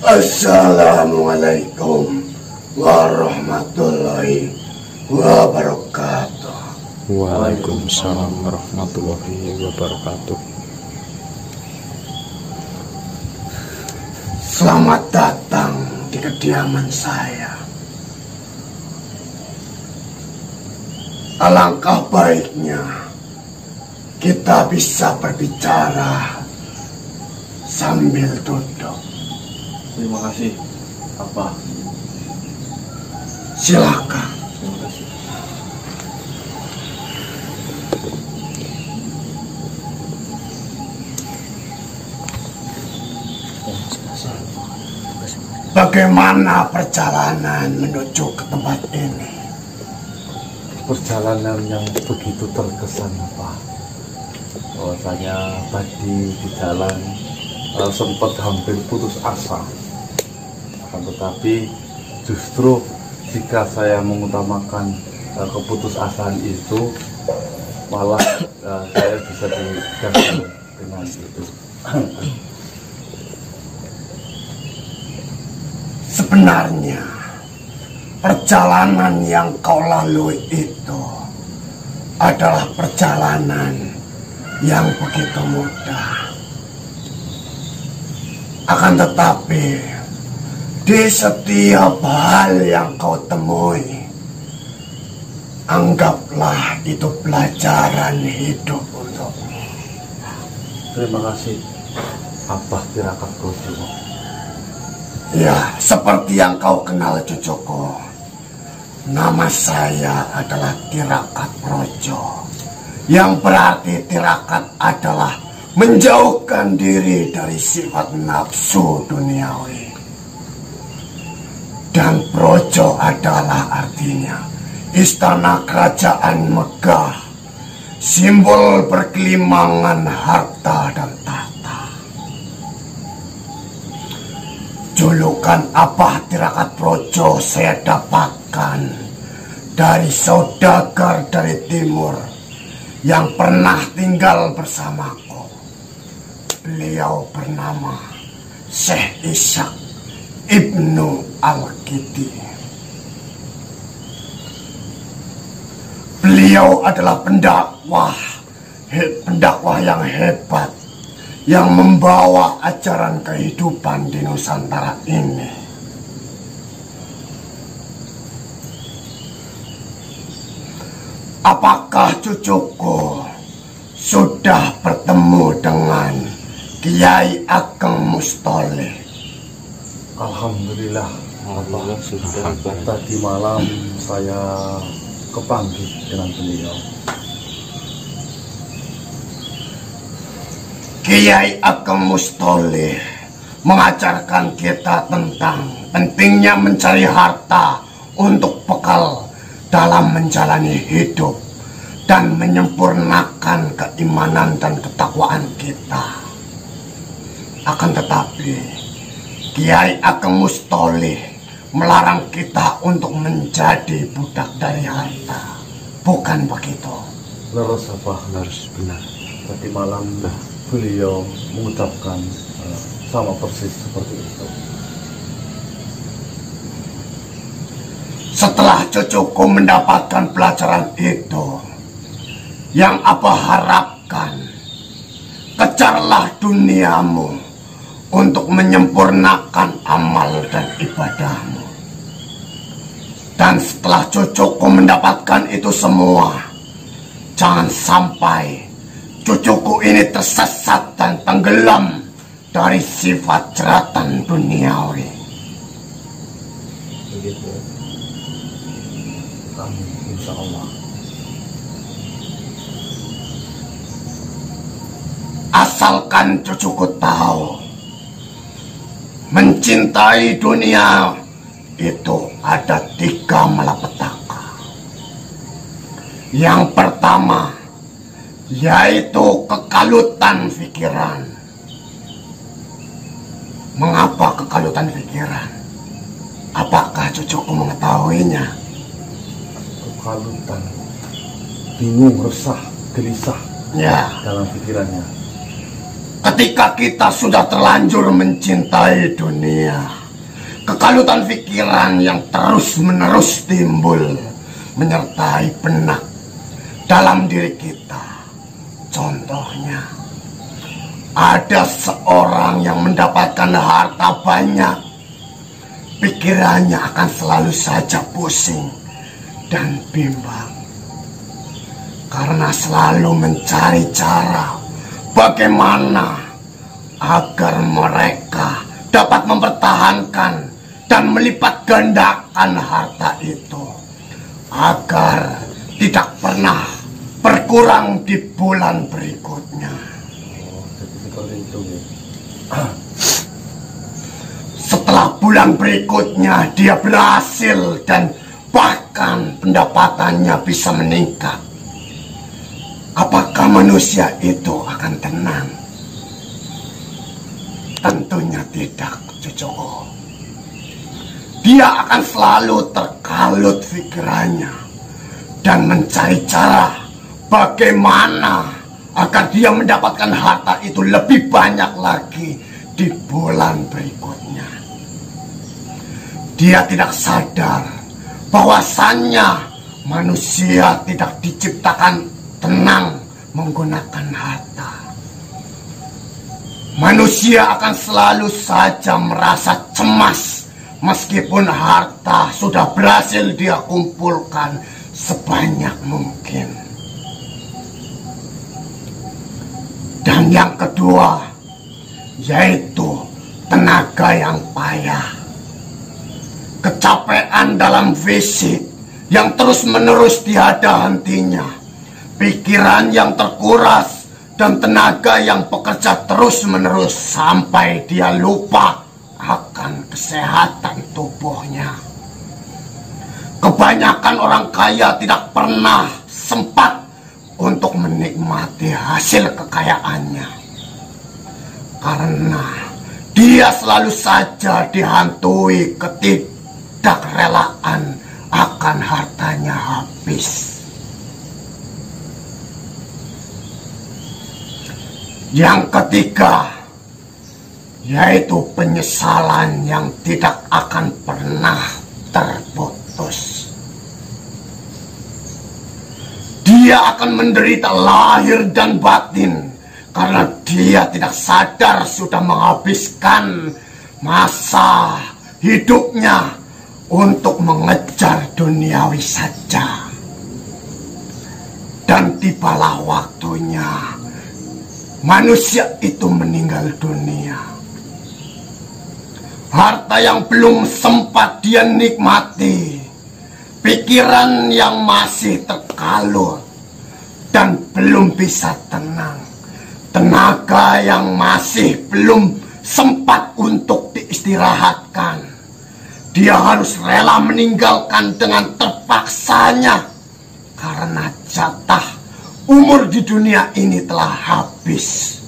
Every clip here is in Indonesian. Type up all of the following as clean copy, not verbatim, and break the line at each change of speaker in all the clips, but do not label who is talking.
Assalamualaikum warahmatullahi wabarakatuh.
Waalaikumsalam warahmatullahi wabarakatuh.
Selamat datang di kediaman saya. Alangkah baiknya kita bisa berbicara sambil duduk.
Terima kasih, Apa?
Silakan.
Terima kasih.
Bagaimana perjalanan menuju ke tempat ini?
Perjalanan yang begitu terkesan, Pak. Bahwasanya tadi di jalan sempat hampir putus asa. Akan tetapi justru jika saya mengutamakan keputusasaan itu, malah saya bisa diganti dengan itu.
Sebenarnya perjalanan yang kau lalui itu adalah perjalanan yang begitu mudah. Akan tetapi di setiap hal yang kau temui, anggaplah itu pelajaran hidup untukmu.
Terima kasih, Abah Tirakat Projo.
Ya, seperti yang kau kenal cucuku, nama saya adalah Tirakat Projo, yang berarti tirakat adalah menjauhkan diri dari sifat nafsu duniawi. Dan Projo adalah artinya istana kerajaan megah, simbol berkelimangan harta dan tahta. Julukan Abah Tirakat Projo saya dapatkan dari saudagar dari timur yang pernah tinggal bersamaku. Beliau bernama Syekh Ishak Ibnu Al-Kiti. Beliau adalah pendakwah yang hebat, yang membawa ajaran kehidupan di Nusantara ini. Apakah cucuku sudah bertemu dengan Kiai Ageng Mustoleh?
Alhamdulillah, Allah sudah. Tadi malam saya kepanggil dengan beliau.
Kiai Ageng Mustoleh mengajarkan kita tentang pentingnya mencari harta untuk bekal dalam menjalani hidup dan menyempurnakan keimanan dan ketakwaan kita. Akan tetapi Kiai Ageng Mustoleh melarang kita untuk menjadi budak dari harta. Bukan begitu?
Leres apa?
Harus benar.
Tadi malam beliau mengucapkan sama persis seperti itu.
Setelah cucuku mendapatkan pelajaran itu, yang apa harapkan, kejarlah duniamu untuk menyempurnakan amal dan ibadahmu. Dan setelah cucuku mendapatkan itu semua, jangan sampai cucuku ini tersesat dan tenggelam dari sifat jeratan duniawi.
Begitu. Amin, insya Allah.
Asalkan cucuku tahu, mencintai dunia itu ada 3 malapetaka. Yang pertama yaitu kekalutan pikiran. Mengapa kekalutan pikiran? Apakah cucuku mengetahuinya?
Kekalutan, bingung, resah, gelisah
Ya,
dalam pikirannya.
Ketika kita sudah terlanjur mencintai dunia, kekalutan pikiran yang terus-menerus timbul menyertai benak dalam diri kita. Contohnya, ada seorang yang mendapatkan harta banyak, pikirannya akan selalu saja pusing dan bimbang karena selalu mencari cara bagaimana agar mereka dapat mempertahankan dan melipat gandakan harta itu agar tidak pernah berkurang di bulan berikutnya. Setelah bulan berikutnya dia berhasil dan bahkan pendapatannya bisa meningkat. Apakah manusia itu akan tenang? Tentunya tidak, cucuku. Dia akan selalu terkalut pikirannya dan mencari cara bagaimana agar dia mendapatkan harta itu lebih banyak lagi di bulan berikutnya. Dia tidak sadar bahwasannya manusia tidak diciptakan tenang menggunakan harta. Manusia akan selalu saja merasa cemas meskipun harta sudah berhasil dia kumpulkan sebanyak mungkin. Dan yang kedua, yaitu tenaga yang payah. Kecapean dalam fisik yang terus-menerus tiada hentinya, pikiran yang terkuras, dan tenaga yang bekerja terus-menerus sampai dia lupa akan kesehatan tubuhnya. Kebanyakan orang kaya tidak pernah sempat untuk menikmati hasil kekayaannya, karena dia selalu saja dihantui ketidakrelaan akan hartanya habis. Yang ketiga, yaitu penyesalan yang tidak akan pernah terputus. Dia akan menderita lahir dan batin karena dia tidak sadar sudah menghabiskan masa hidupnya untuk mengejar duniawi saja. Dan tibalah waktunya manusia itu meninggal dunia. Harta yang belum sempat dia nikmati, pikiran yang masih terkalut dan belum bisa tenang, tenaga yang masih belum sempat untuk diistirahatkan, dia harus rela meninggalkan dengan terpaksanya karena jatah umur di dunia ini telah habis.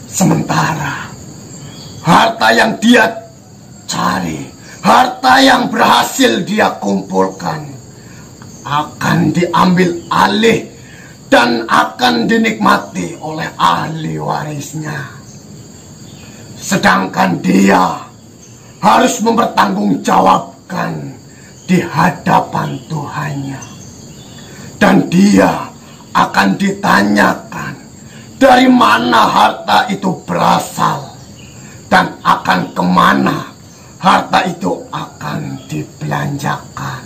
Sementara harta yang dia cari, harta yang berhasil dia kumpulkan, akan diambil alih dan akan dinikmati oleh ahli warisnya. Sedangkan dia harus mempertanggungjawabkan di hadapan Tuhannya. Dan dia akan ditanyakan dari mana harta itu berasal dan akan kemana harta itu akan dibelanjakan.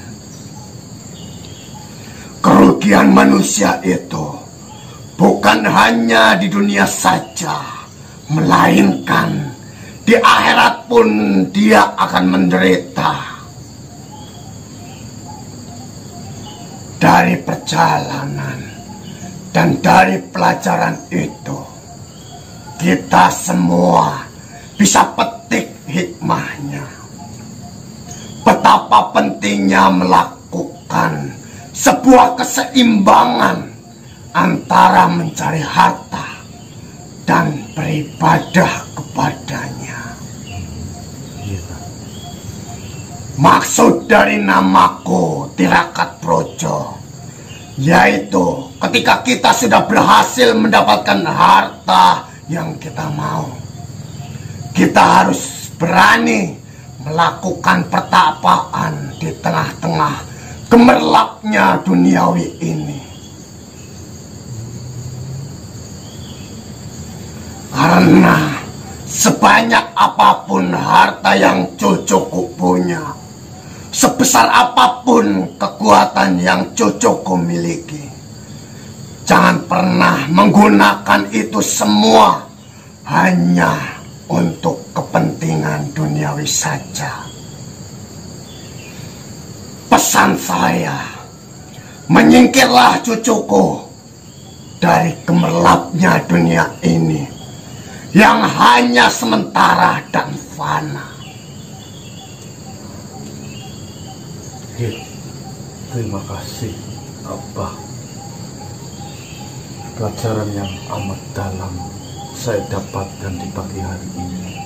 Kerugian manusia itu bukan hanya di dunia saja, melainkan di akhirat pun dia akan menderita. Dari perjalanan dan dari pelajaran itu, kita semua bisa petik hikmahnya. Betapa pentingnya melakukan sebuah keseimbangan antara mencari harta dan beribadah kepadanya. Maksud dari namaku Tirakat Projo, yaitu ketika kita sudah berhasil mendapatkan harta yang kita mau. Kita harus berani melakukan pertapaan di tengah-tengah gemerlapnya duniawi ini. Karena sebanyak apapun harta yang cucuku punya, sebesar apapun kekuatan yang cucuku miliki, jangan pernah menggunakan itu semua hanya untuk kepentingan duniawi saja. Pesan saya, menyingkirlah cucuku dari gemerlapnya dunia ini yang hanya sementara dan fana.
Terima kasih, Abah. Pelajaran yang amat dalam saya dapatkan di pagi hari ini.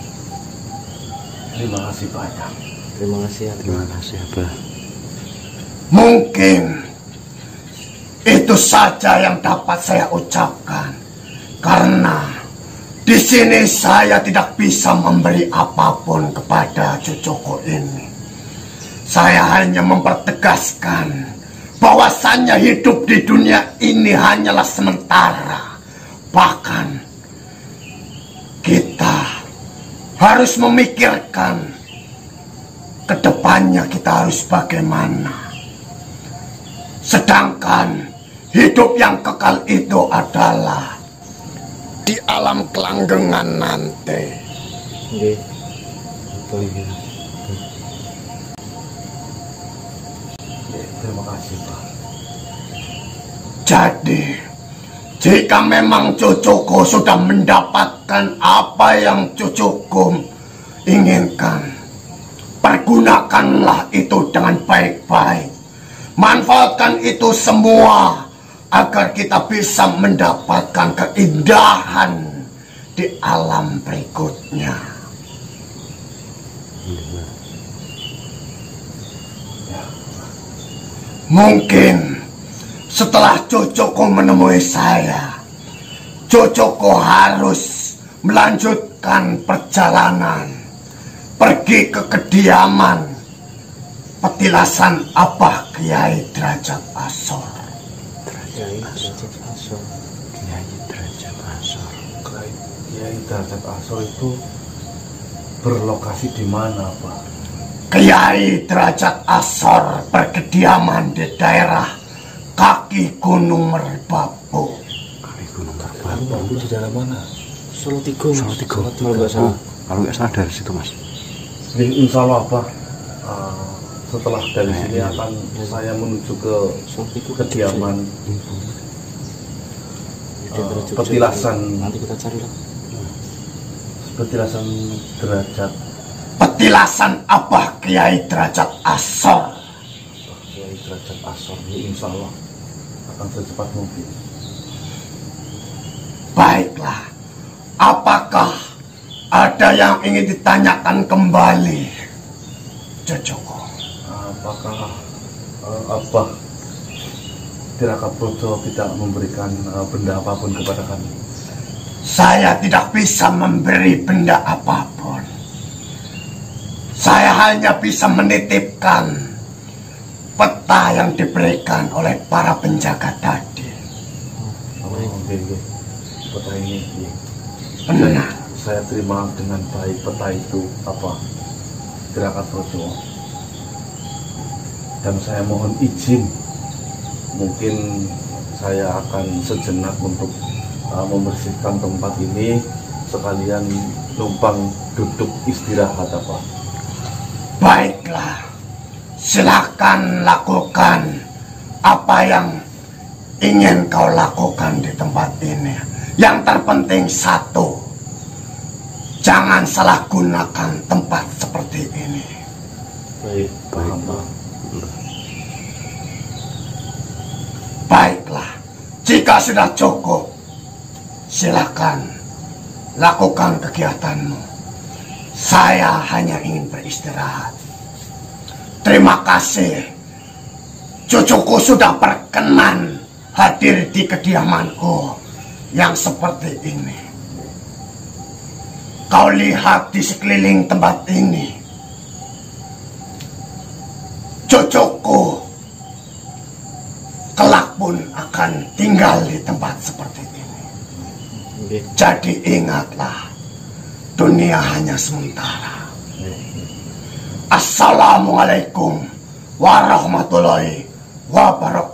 Terima kasih banyak.
Terima kasih Abah. Terima kasih Abah.
Mungkin itu saja yang dapat saya ucapkan, karena di sini saya tidak bisa memberi apapun kepada cucuku ini. Saya hanya mempertegaskan bahwasannya hidup di dunia ini hanyalah sementara. Bahkan kita harus memikirkan kedepannya kita harus bagaimana. Sedangkan hidup yang kekal itu adalah di alam kelanggengan nanti.
Terima kasih, Pak.
Jadi, jika memang cucuku sudah mendapatkan apa yang cucuku inginkan, pergunakanlah itu dengan baik-baik. Manfaatkan itu semua agar kita bisa mendapatkan keindahan di alam berikutnya. Mungkin setelah cucuku menemui saya, cucuku harus melanjutkan perjalanan pergi ke kediaman petilasan Abah Kiai Derajat Ashor.
Kiai Derajat Ashor. Kiai Derajat Ashor.
Kiai Derajat Ashor itu berlokasi di mana, Pak?
Kiai Derajat Ashor berkediaman di daerah kaki Gunung Merbabu.
Kaki Gunung Merbabu.
Merbabu di daerah mana?
Solo Tigo. Solo Tigo. Kalau nggak salah. Kalau nggak salah dari situ, Mas.
Insya Allah, Pak. Setelah dari sini akan saya menuju ke kediaman petilasan.
Nanti kita cari lah.
Petilasan derajat.
Petilasan Abah Kiai Derajat Ashor.
Kiai Derajat Ashor ini insya Allah akan secepat mungkin.
Baiklah, apakah ada yang ingin ditanyakan kembali, cucuku?
Apakah Abah Tirakaprojo tidak memberikan benda apapun kepada kami?
Saya tidak bisa memberi benda apapun. Saya hanya bisa menitipkan peta yang diberikan oleh para penjaga tadi.
Peta ini
Benar.
saya terima dengan baik peta itu, apa Tirakaprojo. Dan saya mohon izin, mungkin saya akan sejenak untuk membersihkan tempat ini, sekalian numpang duduk istirahat, apa.
Baiklah, silakan lakukan apa yang ingin kau lakukan di tempat ini. Yang terpenting satu, jangan salah gunakan tempat seperti ini.
Baik, paham, Pak.
Baiklah, jika sudah cukup, silakan lakukan kegiatanmu. Saya hanya ingin beristirahat. Terima kasih, cucuku sudah berkenan hadir di kediamanku yang seperti ini. kau lihat di sekeliling tempat ini, cucuku kelak pun akan tinggal di tempat seperti ini. Jadi ingatlah, dunia hanya sementara. Assalamualaikum warahmatullahi wabarakatuh.